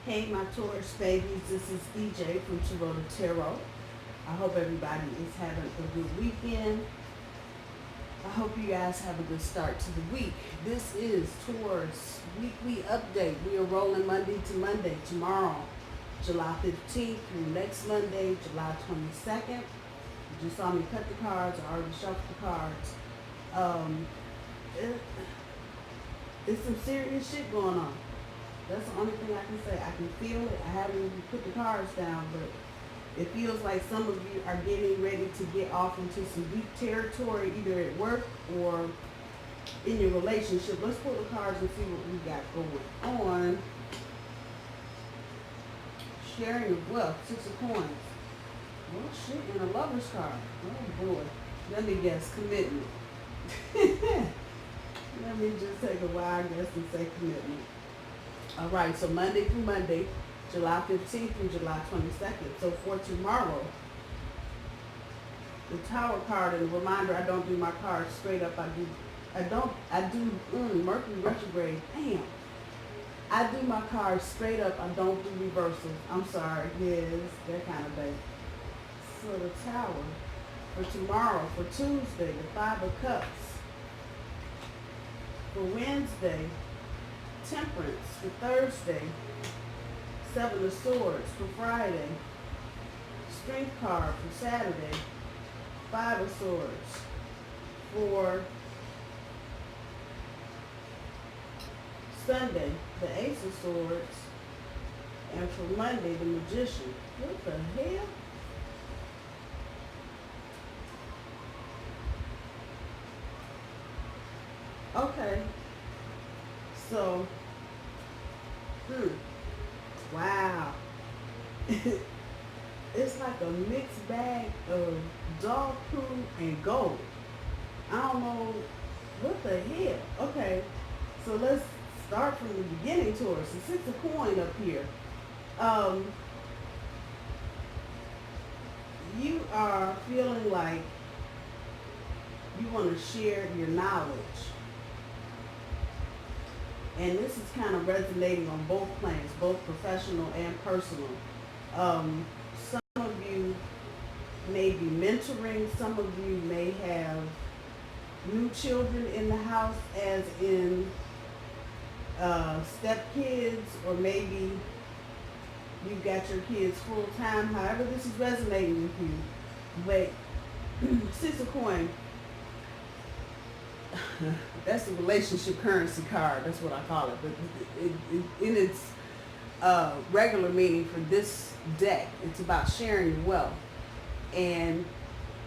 Hey, my Taurus babies, this is EJ from Tarot. I hope everybody is having a good weekend. I hope you guys have a good start to the week. This is Taurus Weekly Update. We are rolling Monday to Monday. Tomorrow, July 15th through next Monday, July 22nd. You just saw me cut the cards. I already shuffled the cards. It's some serious shit going on. That's the only thing I can say. I can feel it. I haven't even put the cards down, but it feels like some of you are getting ready to get off into some deep territory, either at work or in your relationship. Let's pull the cards and see what we got going on. Sharing of wealth, 6 of coins. Oh shit, and a lover's card. Oh boy. Let me guess, commitment. Let me just take a wild guess and say commitment. All right, so Monday through Monday, July 15th through July 22nd. So for tomorrow, the Tower card, and a reminder, I don't do my cards straight up. I do Mercury retrograde. Damn. I do my cards straight up. I don't do reversals. I'm sorry. Yes, that kind of thing. So the Tower for tomorrow, for Tuesday, the 5 of Cups. For Wednesday, Temperance. For Thursday, 7 of Swords. For Friday, Strength card. For Saturday, 5 of Swords. For Sunday, the Ace of Swords. And for Monday, the Magician. What the hell? Okay. So, wow. It's like a mixed bag of dog poo and gold. I don't know what the hell. Okay, so let's start from the beginning, Taurus. The 6 of coin up here. You are feeling like you want to share your knowledge. And this is kind of resonating on both planes, both professional and personal. Some of you may be mentoring. Some of you may have new children in the house, as in step kids, or maybe you've got your kids full time. However this is resonating with you. But 6 of coin. That's the relationship currency card. That's what I call it. But in its regular meaning for this deck, it's about sharing your wealth. And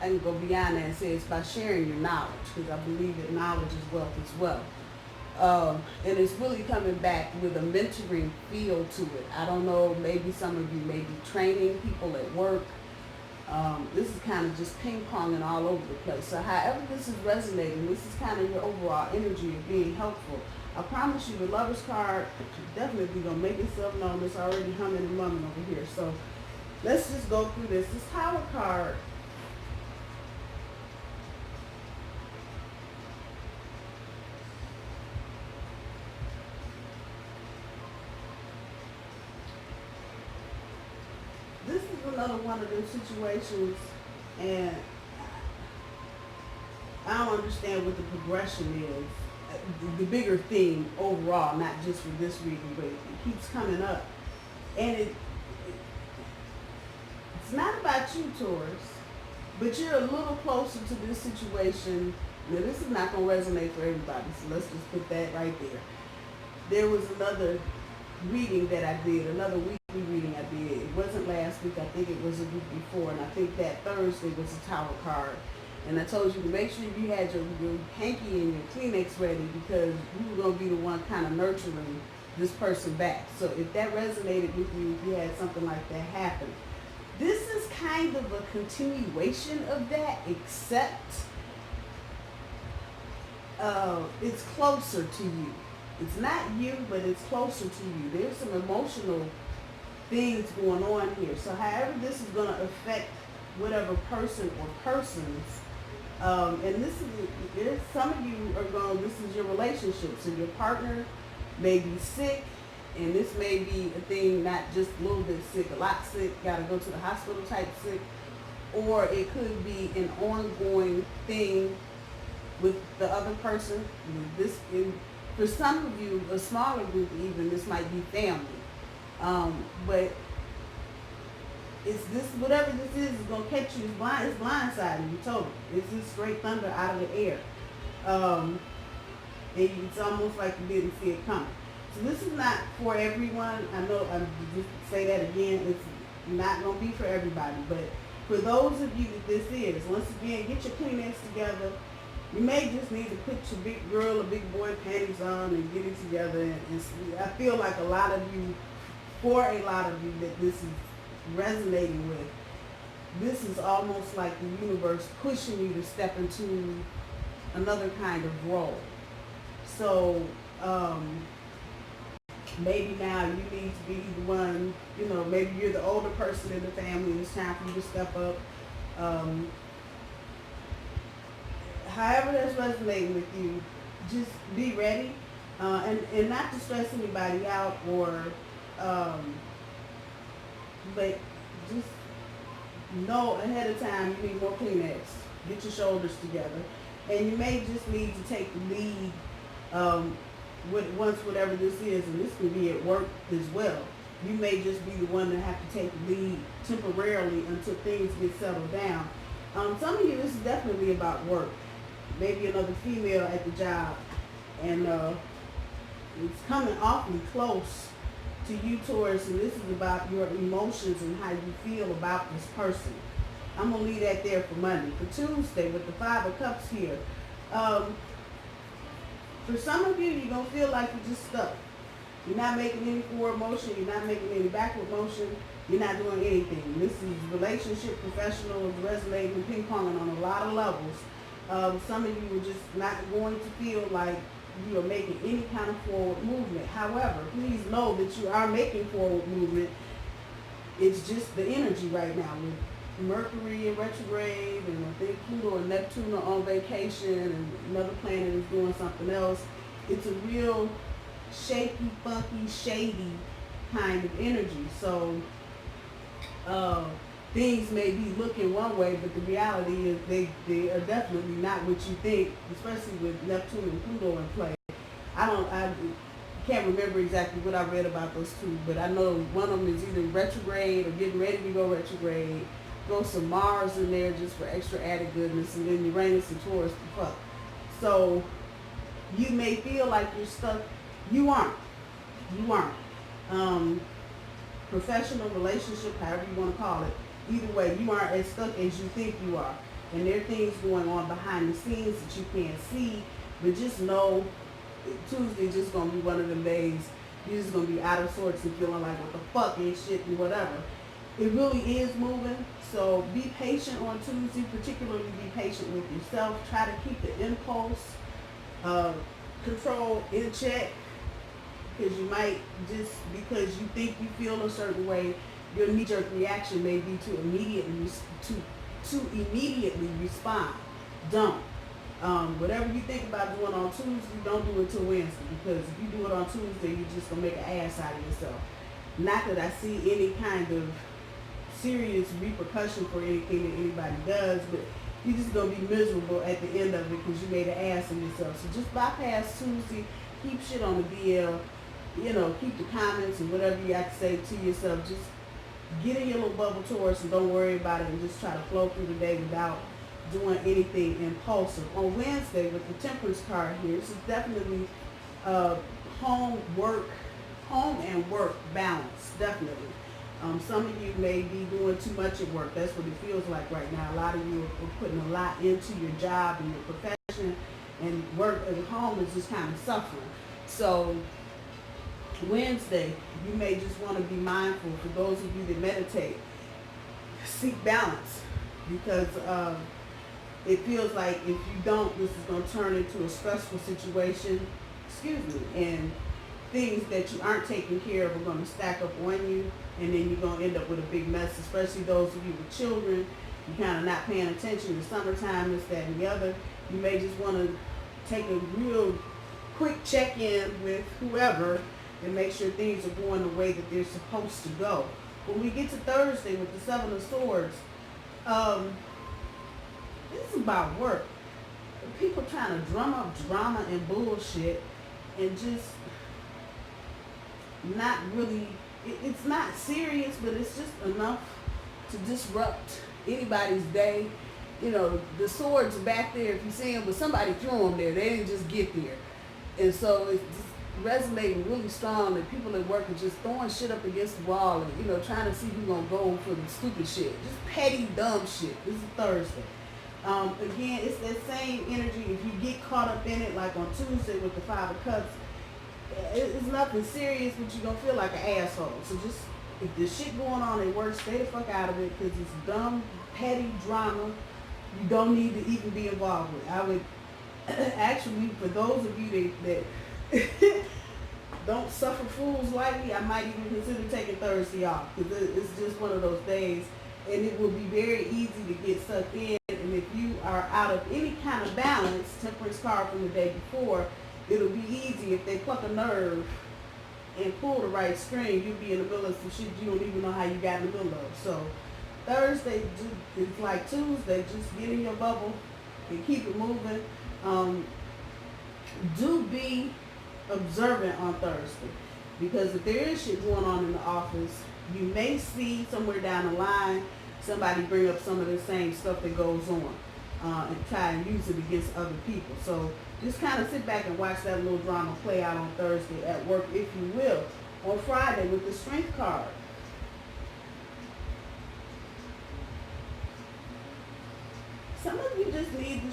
I can go beyond that and say it's about sharing your knowledge, because I believe that knowledge is wealth as well. And it's really coming back with a mentoring feel to it. I don't know, maybe some of you may be training people at work. This is kind of just ping-ponging all over the place. So however this is resonating, this is kind of your overall energy of being helpful. I promise you, the Lover's card definitely going to make itself known. It's already humming and mumming over here. So let's just go through this. This Tower card, this is another one of those situations, and I don't understand what the progression is. The bigger theme overall, not just for this reading, but it keeps coming up. And it's not about you, Taurus, but you're a little closer to this situation. Now, this is not going to resonate for everybody, so let's just put that right there. There was another reading that I did, another weekly reading I did. It wasn't last week, I think it was a week before, and I think that Thursday was a Tower card. And I told you to make sure you had your hanky and your Kleenex ready, because you were going to be the one kind of nurturing this person back. So if that resonated with you, if you had something like that happen, this is kind of a continuation of that, except it's closer to you. It's not you, but it's closer to you. There's some emotional things going on here. So however this is going to affect whatever person or persons, and this is, some of you are going, this is your relationship. So your partner may be sick, And this may be a thing, not just a little bit sick, a lot sick, got to go to the hospital type sick, or it could be an ongoing thing with the other person. For some of you, a smaller group even, this might be family. But it's this, whatever this is gonna catch you. It's blindsiding you totally. It's just straight thunder out of the air. And it's almost like you didn't see it coming. So this is not for everyone. I know, I just say that again, it's not gonna be for everybody, but for those of you that this is, once again, get your Kleenex together. You may just need to put your big girl or big boy panties on and get it together. And I feel like a lot of you, for a lot of you that this is resonating with, this is almost like the universe pushing you to step into another kind of role. So maybe now you need to be the one, maybe you're the older person in the family and it's time for you to step up. However that's resonating with you, just be ready, and not to stress anybody out or, but just know ahead of time you need more Kleenex. Get your shoulders together, and you may just need to take the lead once whatever this is, and this can be at work as well. You may just be the one that have to take the lead temporarily until things get settled down. Some of you, this is definitely about work. Maybe another female at the job, and it's coming awfully close to you, Taurus, and this is about your emotions and how you feel about this person. I'm going to leave that there for Monday. For Tuesday, with the Five of Cups here, for some of you, you're going to feel like you're just stuck. You're not making any forward motion. You're not making any backward motion. You're not doing anything. This is relationship, professional, resonating, ping-ponging on a lot of levels. Some of you are just not going to feel like you are making any kind of forward movement. However, please know that you are making forward movement. It's just the energy right now with Mercury in retrograde, and I think Pluto and Neptune are on vacation, and another planet is doing something else. It's a real shaky, funky, shady kind of energy. So things may be looking one way, but the reality is they are definitely not what you think, especially with Neptune and Pluto in play. I can't remember exactly what I read about those two, but I know one of them is either retrograde or getting ready to go retrograde. Throw some Mars in there just for extra added goodness, and then Uranus and Taurus to fuck. So you may feel like you're stuck. You aren't. You aren't. Professional relationship, however you want to call it. Either way, you aren't as stuck as you think you are. And there are things going on behind the scenes that you can't see, but just know Tuesday's just going to be one of them days. You're just going to be out of sorts and feeling like, what the fuck and shit and whatever. It really is moving. So be patient on Tuesday, particularly be patient with yourself. Try to keep the impulse control in check, because you might, just because you think you feel a certain way, your knee-jerk reaction may be to immediately respond. Don't. Whatever you think about doing on Tuesday, don't do it till Wednesday, because if you do it on Tuesday, you're just going to make an ass out of yourself. Not that I see any kind of serious repercussion for anything that anybody does, but you're just going to be miserable at the end of it because you made an ass of yourself. So just bypass Tuesday, keep shit on the DL, keep the comments and whatever you have to say to yourself. Just get in your little bubble, Taurus, and don't worry about it, and just try to flow through the day without doing anything impulsive. On Wednesday, with the Temperance card here, this is definitely home and work balance, definitely. Some of you may be doing too much at work. That's what it feels like right now. A lot of you are putting a lot into your job and your profession, and work at home is just kind of suffering. So Wednesday, you may just want to be mindful. For those of you that meditate, seek balance, because it feels like if you don't, this is going to turn into a stressful situation, and things that you aren't taking care of are going to stack up on you, and then you're going to end up with a big mess, especially those of you with children. You're kind of not paying attention to summertime, this, that, and the other. You may just want to take a real quick check-in with whoever and make sure things are going the way that they're supposed to go. When we get to Thursday with the Seven of Swords, this is about work. People trying to drum up drama and bullshit and just not really, it's not serious, but it's just enough to disrupt anybody's day. You know, the swords are back there if you see them, but somebody threw them there. They didn't just get there. And so it's just resonating really strong that people at work are just throwing shit up against the wall and, you know, trying to see who's going to go for the stupid shit. Just petty, dumb shit. This is Thursday. Again, it's that same energy. If you get caught up in it, like on Tuesday with the Five of Cups, it's nothing serious, but you're going to feel like an asshole. So just, if there's shit going on at work, stay the fuck out of it, because it's dumb, petty drama you don't need to even be involved with. I would actually, for those of you that don't suffer fools lightly, I might even consider taking Thursday off, because it's just one of those days, and it will be very easy to get sucked in. And if you are out of any kind of balance, Temperance card from the day before, it'll be easy if they pluck a nerve and pull the right string. You'll be in the middle of some shit you don't even know how you got in the middle of. So Thursday is like Tuesday. Just get in your bubble and keep it moving. Do be observant on Thursday, because if there is shit going on in the office, you may see somewhere down the line somebody bring up some of the same stuff that goes on and try and use it against other people. So just kind of sit back and watch that little drama play out on Thursday at work, if you will. On Friday with the Strength card, some of you just need to,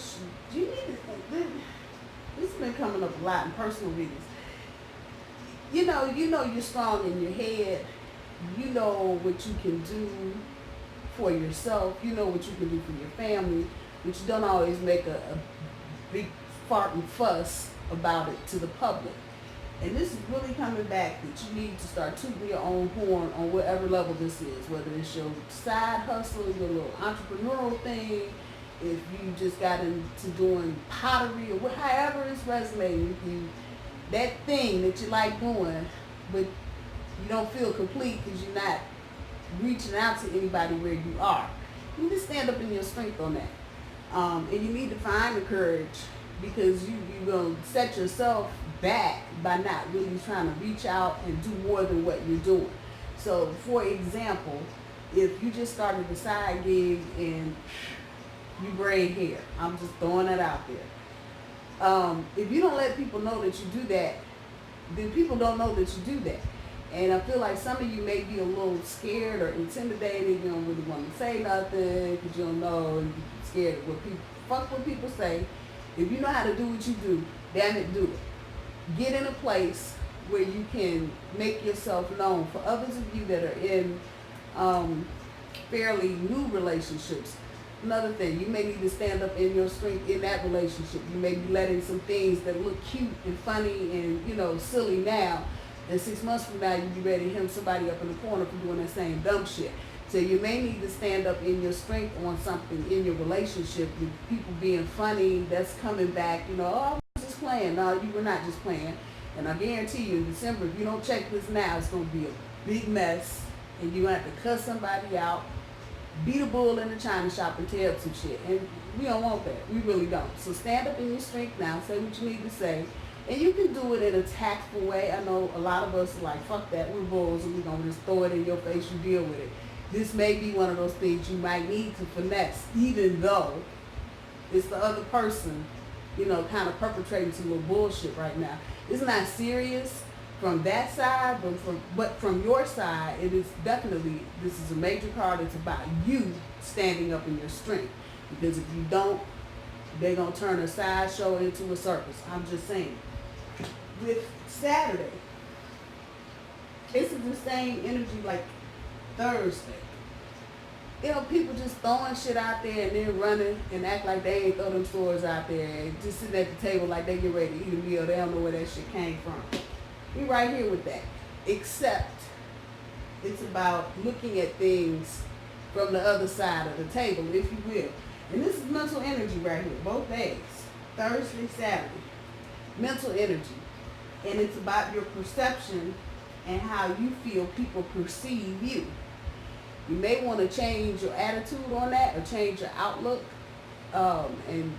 this has been coming up a lot in personal readings. You know you're strong in your head. You know what you can do for yourself. You know what you can do for your family, but you don't always make a big fart and fuss about it to the public. And this is really coming back that you need to start tooting your own horn on whatever level this is, whether it's your side hustle, your little entrepreneurial thing, if you just got into doing pottery, or however it's resonating with you, that thing that you like doing, but you don't feel complete because you're not reaching out to anybody where you are. You need to stand up in your strength on that. And you need to find the courage, because you're going to set yourself back by not really trying to reach out and do more than what you're doing. So, for example, if you just started a side gig and you braid hair, I'm just throwing that out there. If you don't let people know that you do that, then people don't know that you do that. And I feel like some of you may be a little scared or intimidated. You don't really want to say nothing because you don't know, and you're scared of what people, fuck what people say. If you know how to do what you do, damn it, do it. Get in a place where you can make yourself known. For others of you that are in fairly new relationships, another thing, you may need to stand up in your strength in that relationship. You may be letting some things that look cute and funny and, silly now, and 6 months from now, you'll be ready to hem somebody up in the corner for doing that same dumb shit. So you may need to stand up in your strength on something in your relationship with people being funny, that's coming back, oh, I was just playing. No, you were not just playing. And I guarantee you, in December, if you don't check this now, it's going to be a big mess, and you're going to have to cuss somebody out, beat a bull in the china shop, and tear up some shit. And we don't want that. We really don't. So stand up in your strength now. Say what you need to say. And you can do it in a tactful way. I know a lot of us are like, fuck that, we're bulls, and we're going to just throw it in your face, you deal with it. This may be one of those things you might need to finesse, even though it's the other person, kind of perpetrating some little bullshit right now. It's not serious from that side, but from your side, it is definitely, this is a major card. It's about you standing up in your strength. Because if you don't, they're going to turn a sideshow into a circus. I'm just saying. With Saturday, it's the same energy like Thursday. People just throwing shit out there and then running and act like they ain't throw them swords out there and just sitting at the table like they get ready to eat a meal. They don't know where that shit came from. We right here with that. Except it's about looking at things from the other side of the table, if you will. And this is mental energy right here, both days. Thursday, Saturday. Mental energy. And it's about your perception and how you feel people perceive you. You may want to change your attitude on that or change your outlook, and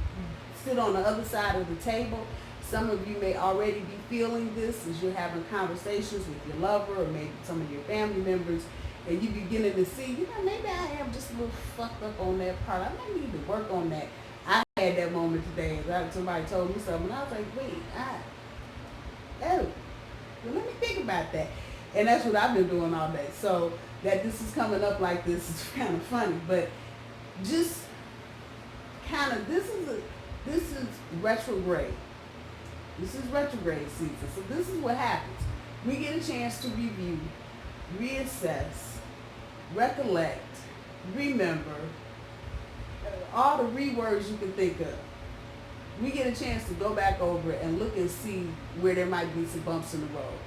sit on the other side of the table. Some of you may already be feeling this as you're having conversations with your lover or maybe some of your family members, and you beginning to see, maybe I am just a little fucked up on that part. I might need to work on that. I had that moment today. Somebody told me something, and I was like, wait, well, let me think about that. And that's what I've been doing all day. So that this is coming up like this is kind of funny, but just kind of, this is retrograde. This is retrograde season. So this is what happens. We get a chance to review, reassess, recollect, remember, all the rewords you can think of. We get a chance to go back over it and look and see where there might be some bumps in the road.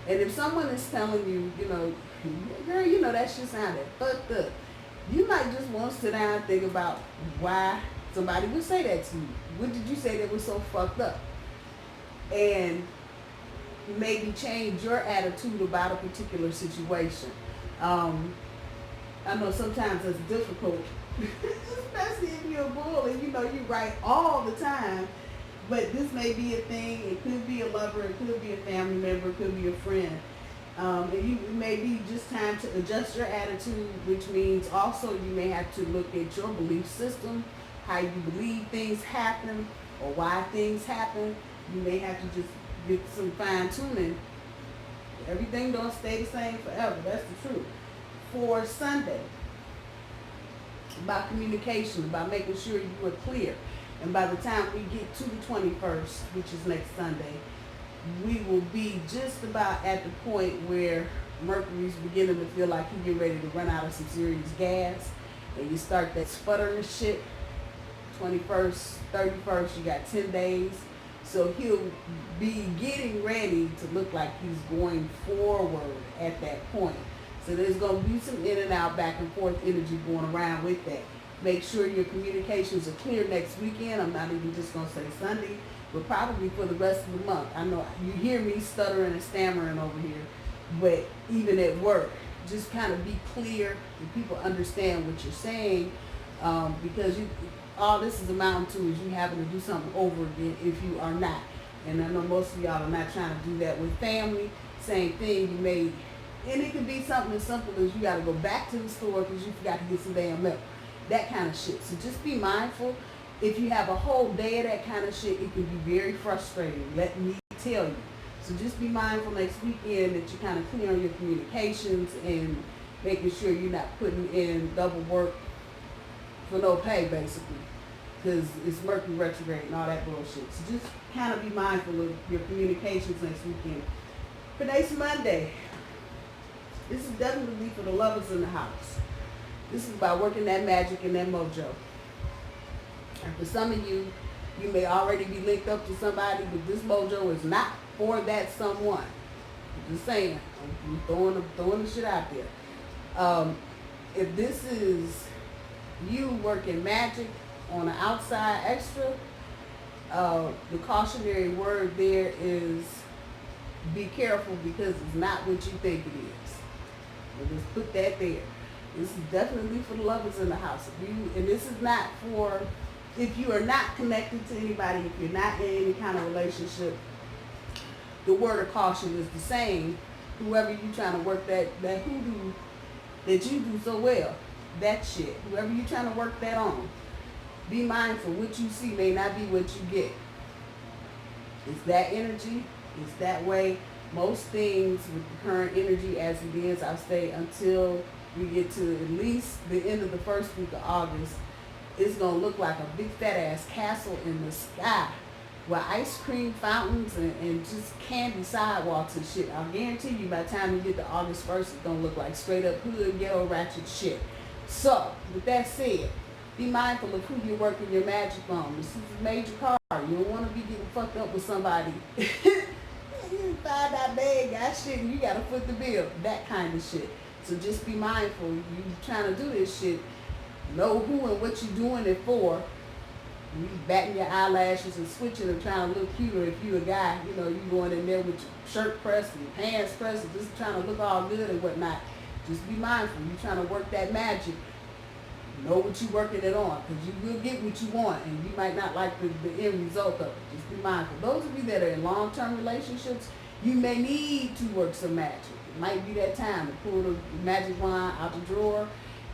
And if someone is telling you, girl, that shit sounded fucked up, you might just want to sit down and think about why somebody would say that to you. What did you say that was so fucked up? And maybe change your attitude about a particular situation. I know sometimes it's difficult, especially if you're a bull and you write all the time. But this may be a thing. It could be a lover. It could be a family member. It could be a friend. And it may be just time to adjust your attitude, which means also you may have to look at your belief system, how you believe things happen or why things happen. You may have to just get some fine tuning. Everything don't stay the same forever. That's the truth. For Sunday, about communication, about making sure you are clear. And by the time we get to the 21st, which is next Sunday, we will be just about at the point where Mercury's beginning to feel like he's getting ready to run out of some serious gas. And you start that sputtering shit. 21st, 31st, you got 10 days. So he'll be getting ready to look like he's going forward at that point. So there's going to be some in and out, back and forth energy going around with that. Make sure your communications are clear next weekend. I'm not even just going to say Sunday, but probably for the rest of the month. I know you hear me stuttering and stammering over here, but even at work, just kind of be clear and people understand what you're saying, because all this is amounting to is you having to do something over again if you are not. And I know most of y'all are not trying to do that with family. Same thing, and it could be something as simple as you got to go back to the store because you forgot to get some damn milk. That kind of shit. So just be mindful. If you have a whole day of that kind of shit, it can be very frustrating. Let me tell you. So just be mindful next weekend that you're kind of clear on your communications and making sure you're not putting in double work for no pay, basically. Because it's Mercury retrograde and all that bullshit. So just kind of be mindful of your communications next weekend. For next Monday, this is definitely for the lovers in the house. This is about working that magic and that mojo. And for some of you, you may already be linked up to somebody, but this mojo is not for that someone. I'm just saying. I'm throwing the shit out there. If this is you working magic on an outside extra, the cautionary word there is be careful because it's not what you think it is. We'll just put that there. This is definitely for the lovers in the house. And this is not for if you are not connected to anybody, if you're not in any kind of relationship. The word of caution is the same. Whoever you trying to work that hoodoo that you do so well, that shit. Whoever you trying to work that on, be mindful. What you see may not be what you get. It's that energy. It's that way. Most things with the current energy as it is, I'll stay until we get to at least the end of the first week of August, it's going to look like a big fat ass castle in the sky with ice cream fountains and just candy sidewalks and shit. I'll guarantee you by the time you get to August 1st, it's going to look like straight up hood, ghetto, ratchet shit. So, with that said, be mindful of who you're working your magic on. This is a major card. You don't want to be getting fucked up with somebody. You find out they ain't got shit and you got to foot the bill. That kind of shit. So just be mindful. You trying to do this shit. Know who and what you're doing it for. You batting your eyelashes and switching and trying to look cuter. If you a guy, you know, you going in there with your shirt pressed and your pants pressed and just trying to look all good and whatnot. Just be mindful. You trying to work that magic. Know what you working it on, because you will get what you want, and you might not like the end result of it. Just be mindful. Those of you that are in long-term relationships, you may need to work some magic. It might be that time to pull the magic wand out the drawer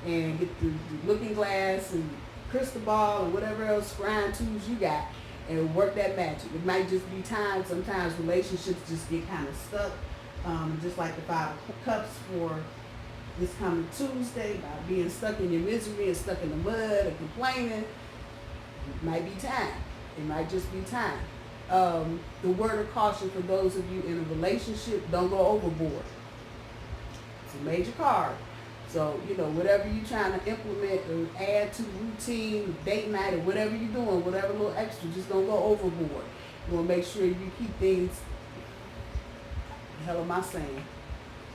and get the looking glass and crystal ball and whatever else scrying tools you got and work that magic. It might just be time. Sometimes relationships just get kind of stuck, just like the Five of Cups for this coming Tuesday, by being stuck in your misery and stuck in the mud and complaining. It might be time. It might just be time. The word of caution for those of you in a relationship: don't go overboard. It's a major card. So, you know, whatever you're trying to implement or add to routine, date night, or whatever you're doing, whatever little extra, just don't go overboard. You want to make sure you keep things, the hell am I saying,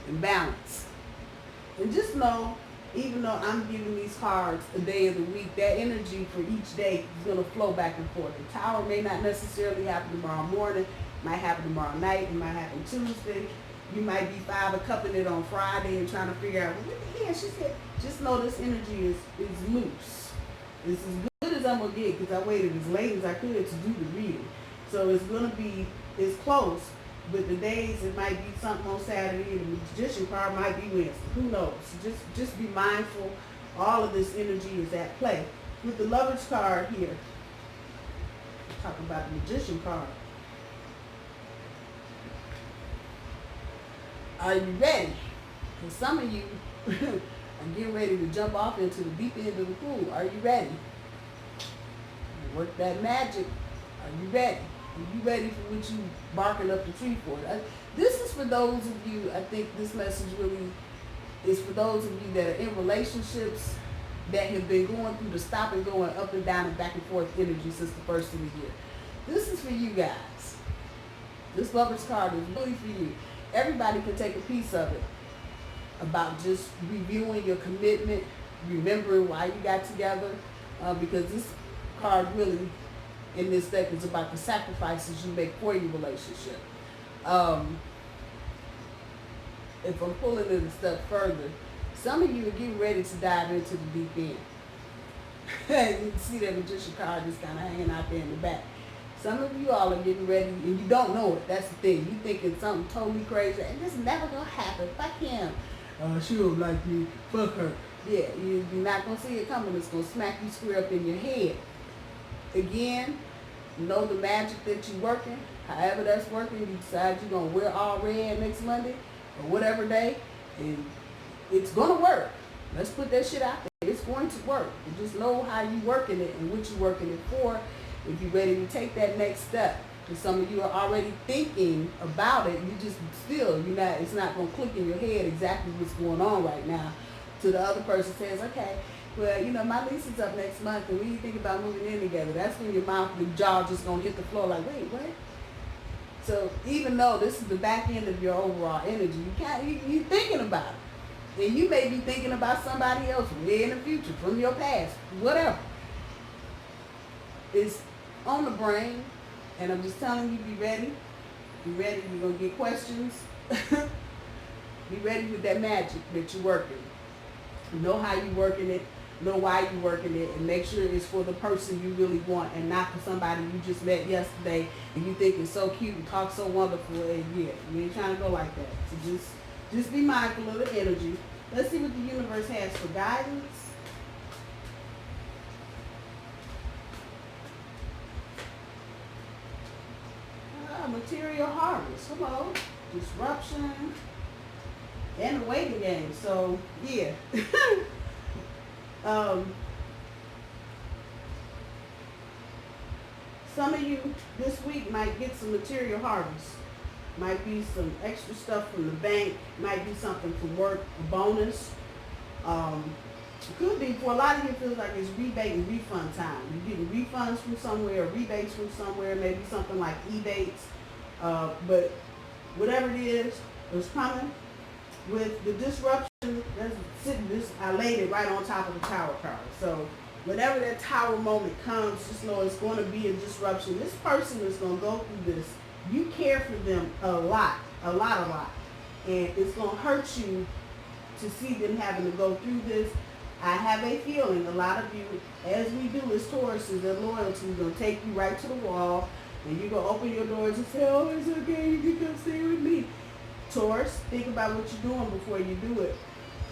in balance. And just know, even though I'm giving these cards a day of the week, that energy for each day is going to flow back and forth. The Tower may not necessarily happen tomorrow morning. It might happen tomorrow night. It might happen Tuesday. You might be Five of Cupping it on Friday and trying to figure out, well, what the hell she said. Just know this energy is loose. It's as good as I'm going to get, because I waited as late as I could to do the reading. So it's going to be, it's close. But the days, it might be something on Saturday, and the Magician card might be Wednesday. Who knows? Just be mindful. All of this energy is at play. With the Lovers card here, talk about the Magician card. Are you ready? Because some of you are getting ready to jump off into the deep end of the pool. Are you ready? Work that magic. Are you ready? Are you ready for what you barking up the tree for? This is for those of you, I think this message really is for those of you that are in relationships that have been going through the stop and going up and down and back and forth energy since the first of the year. This is for you guys. This Lover's card is really for you. Everybody can take a piece of it about just reviewing your commitment, remembering why you got together, because this card really in this deck is about the sacrifices you make for your relationship. If I'm pulling it a step further, some of you are getting ready to dive into the deep end. You can see that Magician card just kind of hanging out there in the back. Some of you all are getting ready, and you don't know it. That's the thing. You thinking something totally crazy, and this is never going to happen. Fuck him. She don't like me. Fuck her. Yeah, you're not going to see it coming. It's going to smack you square up in your head. Again, know the magic that you're working. However that's working, you decide you're going to wear all red next Monday or whatever day, and it's going to work. Let's put that shit out there. It's going to work. You just know how you're working it and what you're working it for. If you're ready to take that next step, because some of you are already thinking about it, you just still, it's not going to click in your head exactly what's going on right now. To the other person says, okay, well, my lease is up next month, and when you think about moving in together, that's when your mouth, your jaw just going to hit the floor like, wait, what? So even though this is the back end of your overall energy, you're thinking about it. And you may be thinking about somebody else way in the future, from your past, whatever. It's on the brain, and I'm just telling you, be ready. Be ready. You're going to get questions. Be ready with that magic that you're working. Know how you're working it. Know why you're working it. And make sure it's for the person you really want and not for somebody you just met yesterday and you think is so cute and talk so wonderful. And yeah, you ain't trying to go like that. So just be mindful of the energy. Let's see what the universe has for guidance. Material harvest. Hello. Disruption. And the waiting game. So, yeah. Some of you this week might get some material harvest. Might be some extra stuff from the bank. Might be something from work, a bonus. Could be, for a lot of you, it feels like it's rebate and refund time. You're getting refunds from somewhere, or rebates from somewhere, maybe something like e-bates. But whatever it is, it's coming. With the disruption, I laid it right on top of the Tower card. So whenever that tower moment comes, just know it's going to be a disruption. This person is going to go through this. You care for them a lot, a lot. And it's going to hurt you to see them having to go through this. I have a feeling a lot of you, as we do as Tauruses and loyalty, is going to take you right to the wall. And you're going to open your doors and say, oh, it's okay, you can come stay with me. Taurus, think about what you're doing before you do it.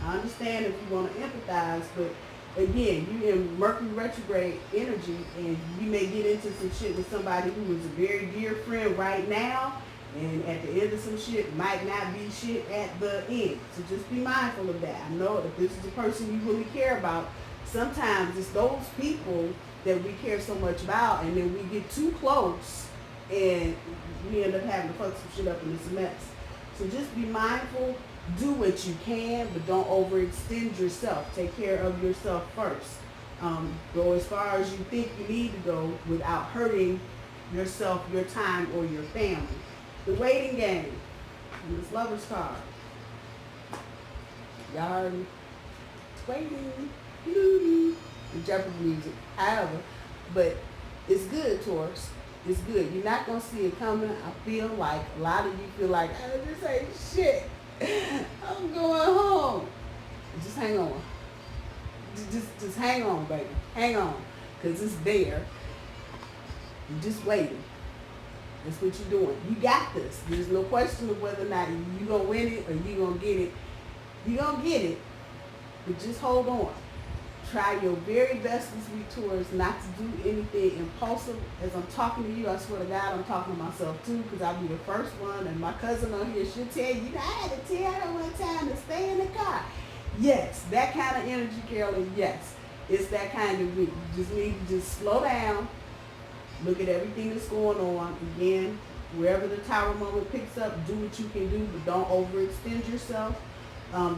I understand if you want to empathize, but again, you're in Mercury retrograde energy, and you may get into some shit with somebody who is a very dear friend right now, and at the end of some shit might not be shit at the end. So just be mindful of that. I know if this is a person you really care about, sometimes it's those people that we care so much about, and then we get too close, and we end up having to fuck some shit up, and it's a mess. So just be mindful. Do what you can, but don't overextend yourself. Take care of yourself first. Go as far as you think you need to go without hurting yourself, your time, or your family. The waiting game. And this Lover's card. Y'all already waiting. The Jeopardy music. However, but it's good, Taurus. It's good. You're not going to see it coming. I feel like a lot of you feel like, oh, this ain't shit. I'm going home. Just hang on. Just hang on, baby. Hang on. Because it's there. You're just waiting. That's what you're doing. You got this. There's no question of whether or not you're going to win it or you're going to get it. You're going to get it. But just hold on. Try your very best this week, Taurus, not to do anything impulsive. As I'm talking to you, I swear to God, I'm talking to myself too, because I'll be the first one, and my cousin on here, she'll tell you, I had to tell her one time to stay in the car. Yes, that kind of energy, Carolyn, yes. It's that kind of week. You just need to just slow down, look at everything that's going on. Again, wherever the tower moment picks up, do what you can do, but don't overextend yourself.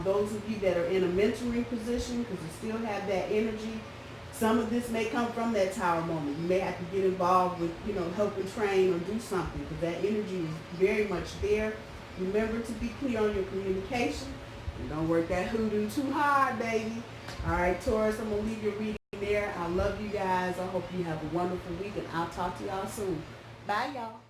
Those of you that are in a mentoring position, because you still have that energy, some of this may come from that tower moment. You may have to get involved with, help and train or do something, because that energy is very much there. Remember to be clear on your communication, and don't work that hoodoo too hard, baby. All right, Taurus, I'm going to leave your reading there. I love you guys. I hope you have a wonderful week, and I'll talk to y'all soon. Bye, y'all.